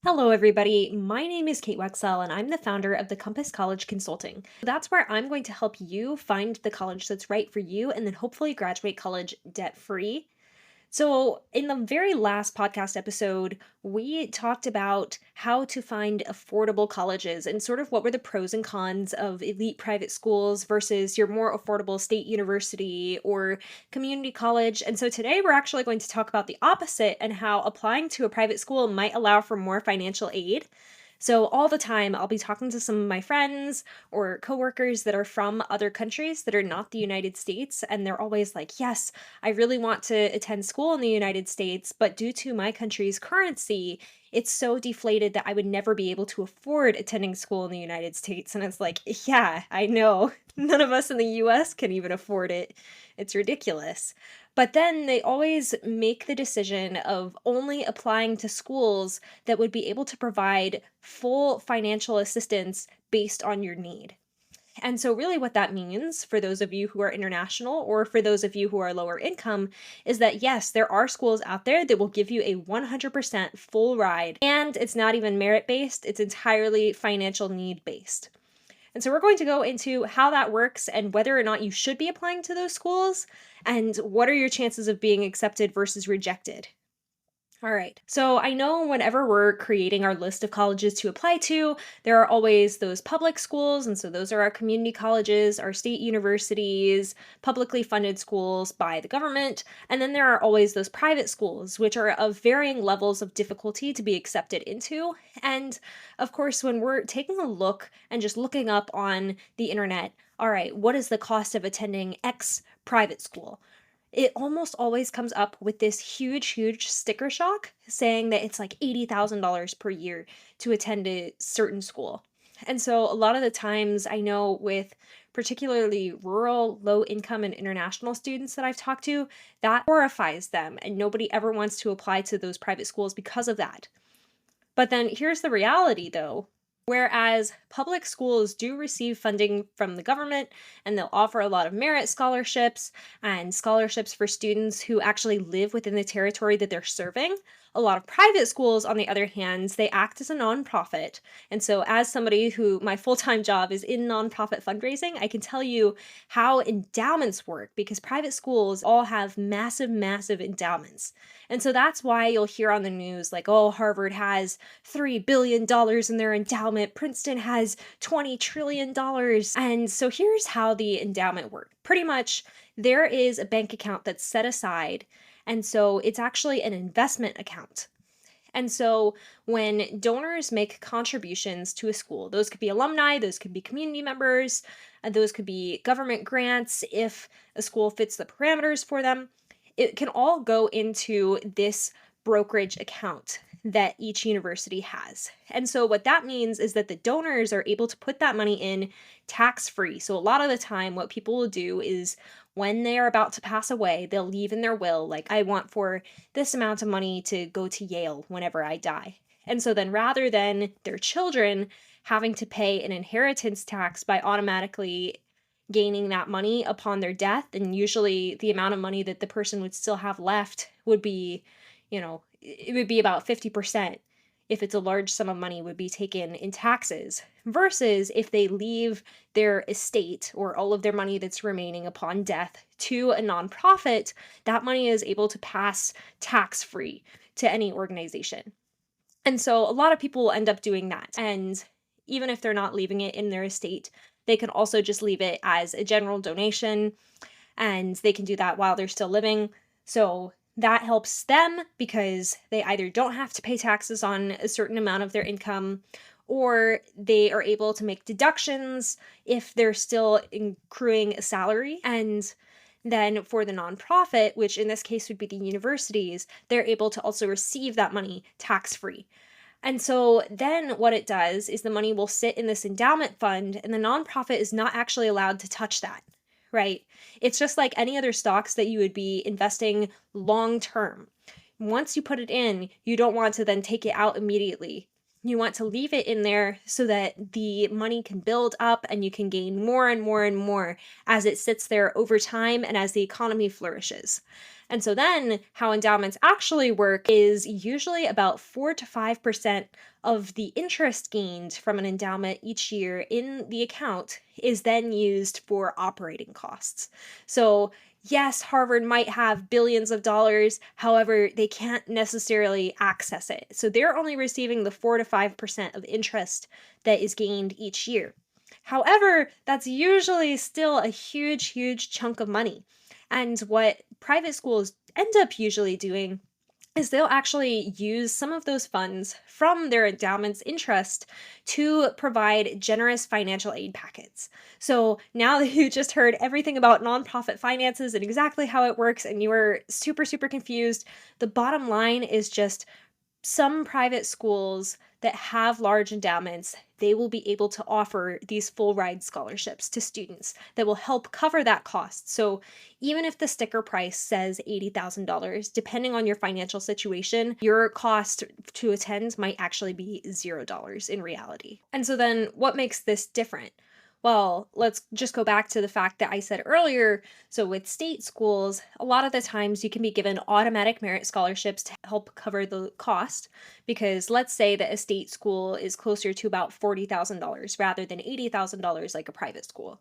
Hello, everybody. My name is Kate Wexell, and I'm the founder of the Compass College Consulting. That's where I'm going to help you find the college that's right for you and then hopefully graduate college debt free. So, in the very last podcast episode, we talked about how to find affordable colleges and sort of what were the pros and cons of elite private schools versus your more affordable state university or community college. And so, today we're actually going to talk about the opposite and how applying to a private school might allow for more financial aid. So, all the time, I'll be talking to some of my friends or coworkers that are from other countries that are not the United States, and they're always like, yes, I really want to attend school in the United States, but due to my country's currency, it's so deflated that I would never be able to afford attending school in the United States. And it's like, yeah, I know. None of us in the US can even afford it. It's ridiculous. But then they always make the decision of only applying to schools that would be able to provide full financial assistance based on your need. And so, really, what that means for those of you who are international or for those of you who are lower income is that yes, there are schools out there that will give you a 100% full ride. And it's not even merit based, it's entirely financial need based. And so, we're going to go into how that works and whether or not you should be applying to those schools and what are your chances of being accepted versus rejected. All right. So I know whenever we're creating our list of colleges to apply to, there are always those public schools. And so those are our community colleges, our state universities, publicly funded schools by the government. And then there are always those private schools, which are of varying levels of difficulty to be accepted into. And of course, when we're taking a look and just looking up on the internet, all right, what is the cost of attending X private school? It almost always comes up with this huge, huge sticker shock saying that it's like $80,000 per year to attend a certain school. And so a lot of the times I know with particularly rural, low income, and international students that I've talked to, that horrifies them. And nobody ever wants to apply to those private schools because of that. But then here's the reality though. Whereas public schools do receive funding from the government and they'll offer a lot of merit scholarships and scholarships for students who actually live within the territory that they're serving. A lot of private schools, on the other hand, they act as a nonprofit. And so, as somebody who my full time job is in nonprofit fundraising, I can tell you how endowments work because private schools all have massive, massive endowments. And so that's why you'll hear on the news like, oh, Harvard has $3 billion in their endowment, Princeton has $20 trillion. And so here's how the endowment works. Pretty much, there is a bank account that's set aside. And so it's actually an investment account. And so when donors make contributions to a school, those could be alumni, those could be community members, those could be government grants if a school fits the parameters for them, it can all go into this brokerage account that each university has. And so what that means is that the donors are able to put that money in tax free. So a lot of the time what people will do is when they are about to pass away, they'll leave in their will like I want for this amount of money to go to Yale whenever I die. And so then rather than their children having to pay an inheritance tax by automatically gaining that money upon their death, and usually the amount of money that the person would still have left would be, it would be about 50%. If it's a large sum of money would be taken in taxes versus if they leave their estate or all of their money that's remaining upon death to a nonprofit, that money is able to pass tax free to any organization. And so a lot of people will end up doing that. And even if they're not leaving it in their estate, they can also just leave it as a general donation and they can do that while they're still living. So that helps them because they either don't have to pay taxes on a certain amount of their income or they are able to make deductions if they're still accruing a salary. And then for the nonprofit, which in this case would be the universities, they're able to also receive that money tax free. And so then what it does is the money will sit in this endowment fund and the nonprofit is not actually allowed to touch that, right? It's just like any other stocks that you would be investing long term. Once you put it in, you don't want to then take it out immediately. You want to leave it in there so that the money can build up and you can gain more and more and more as it sits there over time and as the economy flourishes. And so then how endowments actually work is usually about 4 to 5% of the interest gained from an endowment each year in the account is then used for operating costs. So yes, Harvard might have billions of dollars, however, they can't necessarily access it. So they're only receiving the 4 to 5% of interest that is gained each year. However, that's usually still a huge, huge chunk of money. And what private schools end up usually doing is they'll actually use some of those funds from their endowment's interest to provide generous financial aid packets. So now that you just heard everything about nonprofit finances and exactly how it works, and you were super, super confused, the bottom line is just some private schools that have large endowments, they will be able to offer these full ride scholarships to students that will help cover that cost. So even if the sticker price says $80,000, depending on your financial situation, your cost to attend might actually be $0 in reality. And so then what makes this different? Well, let's just go back to the fact that I said earlier. So, with state schools, a lot of the times you can be given automatic merit scholarships to help cover the cost. Because let's say that a state school is closer to about $40,000 rather than $80,000 like a private school.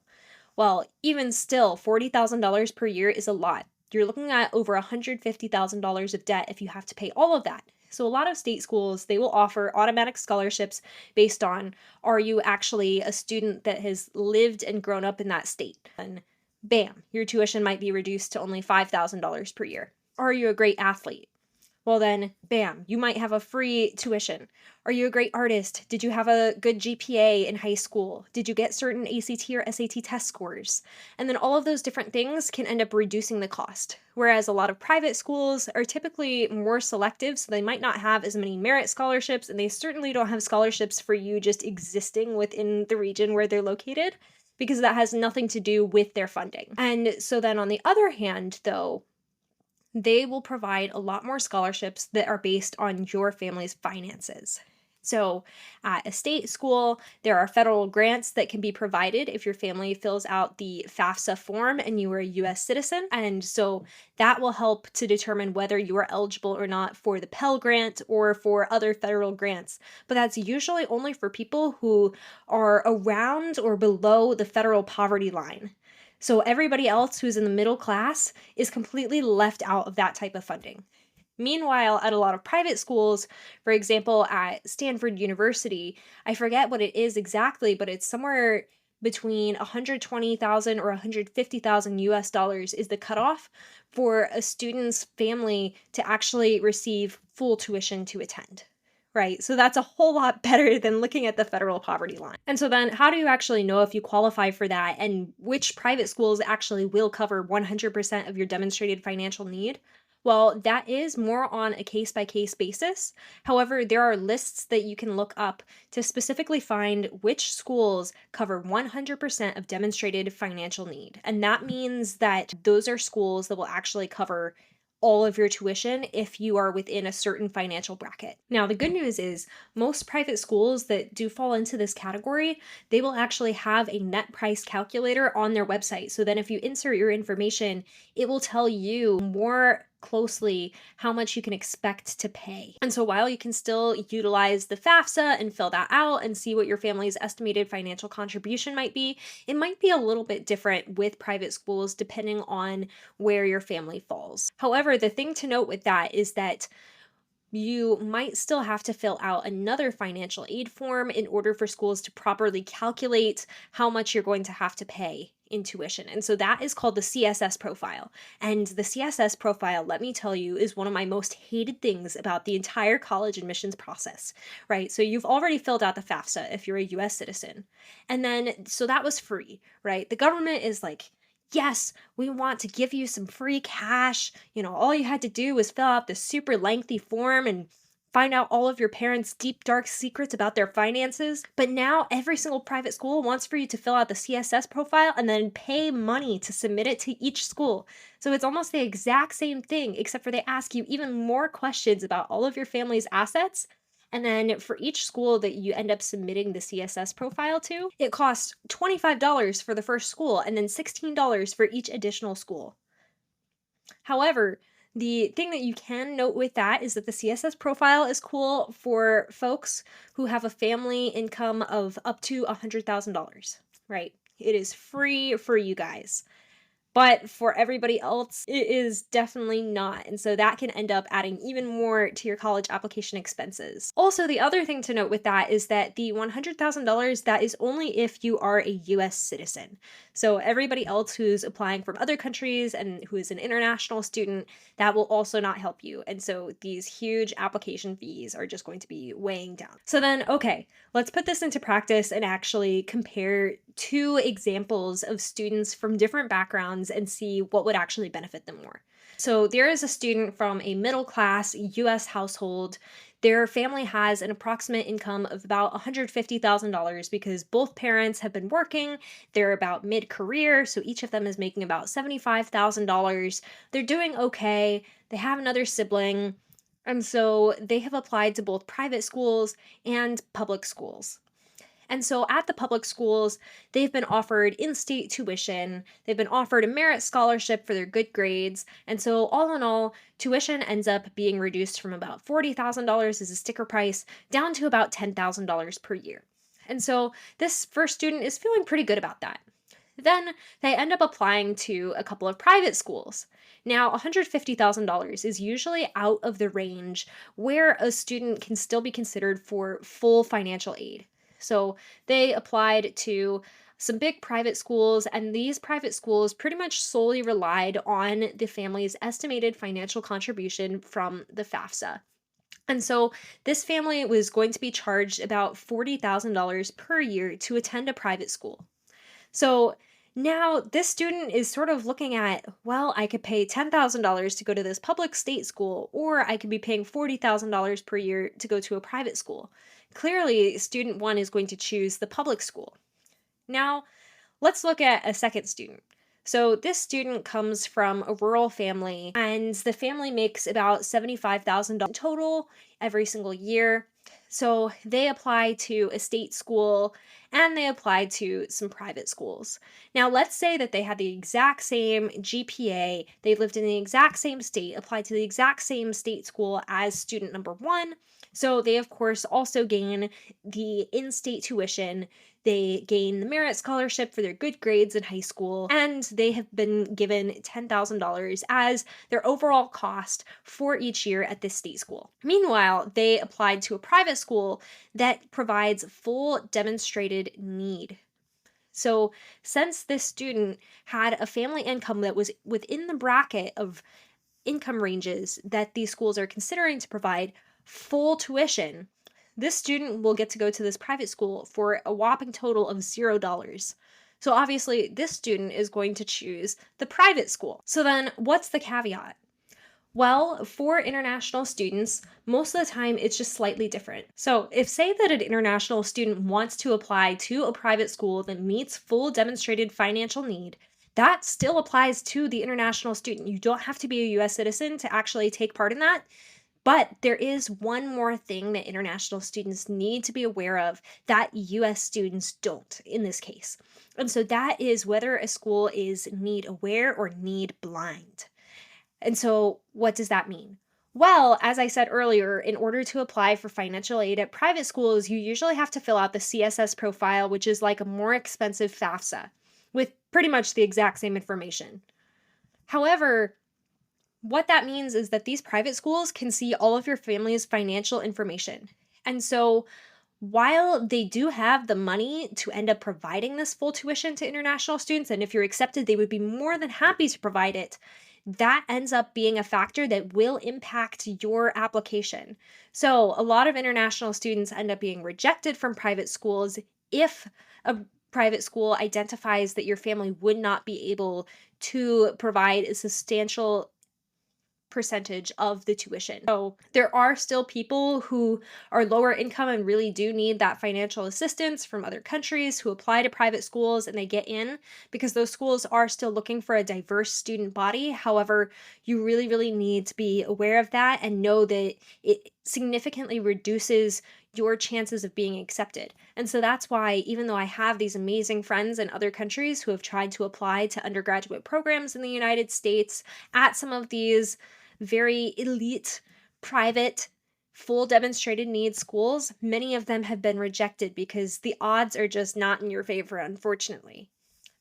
Well, even still, $40,000 per year is a lot. You're looking at over $150,000 of debt if you have to pay all of that. So a lot of state schools, they will offer automatic scholarships based on, are you actually a student that has lived and grown up in that state? And bam, your tuition might be reduced to only $5,000 per year. Are you a great athlete? Well, then, bam, you might have a free tuition. Are you a great artist? Did you have a good GPA in high school? Did you get certain ACT or SAT test scores? And then all of those different things can end up reducing the cost. Whereas a lot of private schools are typically more selective, so they might not have as many merit scholarships, and they certainly don't have scholarships for you just existing within the region where they're located, because that has nothing to do with their funding. And so then on the other hand, though, they will provide a lot more scholarships that are based on your family's finances. So, at a state school, there are federal grants that can be provided if your family fills out the FAFSA form and you are a US citizen. And so that will help to determine whether you are eligible or not for the Pell Grant or for other federal grants. But that's usually only for people who are around or below the federal poverty line. So everybody else who's in the middle class is completely left out of that type of funding. Meanwhile, at a lot of private schools, for example, at Stanford University, I forget what it is exactly, but it's somewhere between 120,000 or 150,000 US dollars is the cutoff for a student's family to actually receive full tuition to attend. Right. So that's a whole lot better than looking at the federal poverty line. And so then how do you actually know if you qualify for that and which private schools actually will cover 100% of your demonstrated financial need? Well, that is more on a case by case basis. However, there are lists that you can look up to specifically find which schools cover 100% of demonstrated financial need. And that means that those are schools that will actually cover all of your tuition if you are within a certain financial bracket. Now, the good news is most private schools that do fall into this category, they will actually have a net price calculator on their website. So then if you insert your information, it will tell you more closely how much you can expect to pay. And so while you can still utilize the FAFSA and fill that out and see what your family's estimated financial contribution might be, it might be a little bit different with private schools depending on where your family falls. However, the thing to note with that is that you might still have to fill out another financial aid form in order for schools to properly calculate how much you're going to have to pay in tuition. And so that is called the CSS profile. And the CSS profile, let me tell you, is one of my most hated things about the entire college admissions process, right? So you've already filled out the FAFSA if you're a US citizen. And then, so that was free, right? The government is like, yes, we want to give you some free cash. All you had to do was fill out this super lengthy form and find out all of your parents' deep, dark secrets about their finances. But now every single private school wants for you to fill out the CSS profile and then pay money to submit it to each school. So it's almost the exact same thing, except for they ask you even more questions about all of your family's assets. And then for each school that you end up submitting the CSS profile to, it costs $25 for the first school and then $16 for each additional school. However, the thing that you can note with that is that the CSS profile is cool for folks who have a family income of up to $100,000, right? It is free for you guys. But for everybody else, it is definitely not. And so that can end up adding even more to your college application expenses. Also, the other thing to note with that is that the $100,000, that is only if you are a US citizen. So everybody else who's applying from other countries and who is an international student, that will also not help you. And so these huge application fees are just going to be weighing down. So then, okay, let's put this into practice and actually compare two examples of students from different backgrounds and see what would actually benefit them more. So there is a student from a middle class US household. Their family has an approximate income of about $150,000 because both parents have been working. They're about mid career, so each of them is making about $75,000. They're doing okay. They have another sibling. And so they have applied to both private schools and public schools. And so at the public schools, they've been offered in state tuition, they've been offered a merit scholarship for their good grades. And so, all in all, tuition ends up being reduced from about $40,000 as a sticker price down to about $10,000 per year. And so, this first student is feeling pretty good about that. Then they end up applying to a couple of private schools. Now, $150,000 is usually out of the range where a student can still be considered for full financial aid. So they applied to some big private schools, and these private schools pretty much solely relied on the family's estimated financial contribution from the FAFSA. And so this family was going to be charged about $40,000 per year to attend a private school. So now this student is sort of looking at, well, I could pay $10,000 to go to this public state school, or I could be paying $40,000 per year to go to a private school. Clearly, student one is going to choose the public school. Now, let's look at a second student. So, this student comes from a rural family, and the family makes about $75,000 total every single year. So, they apply to a state school and they apply to some private schools. Now, let's say that they had the exact same GPA, they lived in the exact same state, applied to the exact same state school as student number one. So, they, of course, also gain the in state tuition. They gain the merit scholarship for their good grades in high school, and they have been given $10,000 as their overall cost for each year at this state school. Meanwhile, they applied to a private school that provides full demonstrated need. So, since this student had a family income that was within the bracket of income ranges that these schools are considering to provide full tuition, this student will get to go to this private school for a whopping total of $0. So obviously, this student is going to choose the private school. So then, what's the caveat? Well, for international students, most of the time it's just slightly different. So, if say that an international student wants to apply to a private school that meets full demonstrated financial need, that still applies to the international student. You don't have to be a US citizen to actually take part in that. But there is one more thing that international students need to be aware of that US students don't in this case. And so that is whether a school is need aware or need blind. And so what does that mean? Well, as I said earlier, in order to apply for financial aid at private schools, you usually have to fill out the CSS profile, which is like a more expensive FAFSA with pretty much the exact same information. However, what that means is that these private schools can see all of your family's financial information. And so, while they do have the money to end up providing this full tuition to international students, and if you're accepted, they would be more than happy to provide it, that ends up being a factor that will impact your application. So, a lot of international students end up being rejected from private schools if a private school identifies that your family would not be able to provide a substantial percentage of the tuition. So there are still people who are lower income and really do need that financial assistance from other countries who apply to private schools and they get in because those schools are still looking for a diverse student body. However, you really, really need to be aware of that and know that significantly reduces your chances of being accepted. And so that's why, even though I have these amazing friends in other countries who have tried to apply to undergraduate programs in the United States at some of these very elite, private, full demonstrated needs schools, many of them have been rejected because the odds are just not in your favor, unfortunately.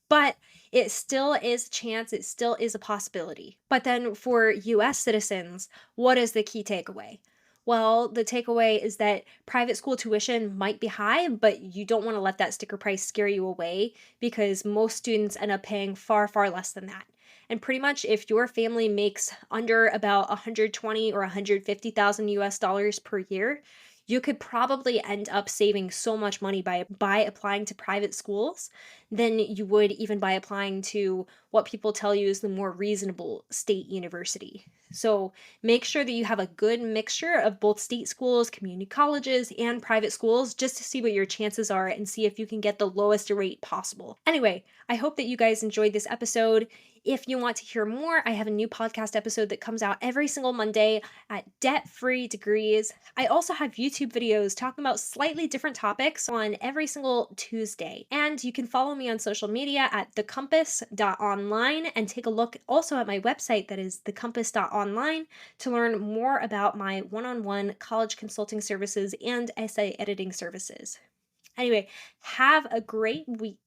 But it still is a chance, it still is a possibility. But then for US citizens, what is the key takeaway? Well, the takeaway is that private school tuition might be high, but you don't want to let that sticker price scare you away because most students end up paying far, far less than that. And pretty much if your family makes under about 120 or 150,000 US dollars per year, you could probably end up saving so much money by applying to private schools than you would even by applying to what people tell you is the more reasonable state university. So make sure that you have a good mixture of both state schools, community colleges, and private schools just to see what your chances are and see if you can get the lowest rate possible. Anyway, I hope that you guys enjoyed this episode. If you want to hear more, I have a new podcast episode that comes out every single Monday at Debt Free Degrees. I also have YouTube videos talking about slightly different topics on every single Tuesday. And you can follow me on social media at thecompass.online and take a look also at my website that is thecompass.online to learn more about my one-on-one college consulting services and essay editing services. Anyway, have a great week.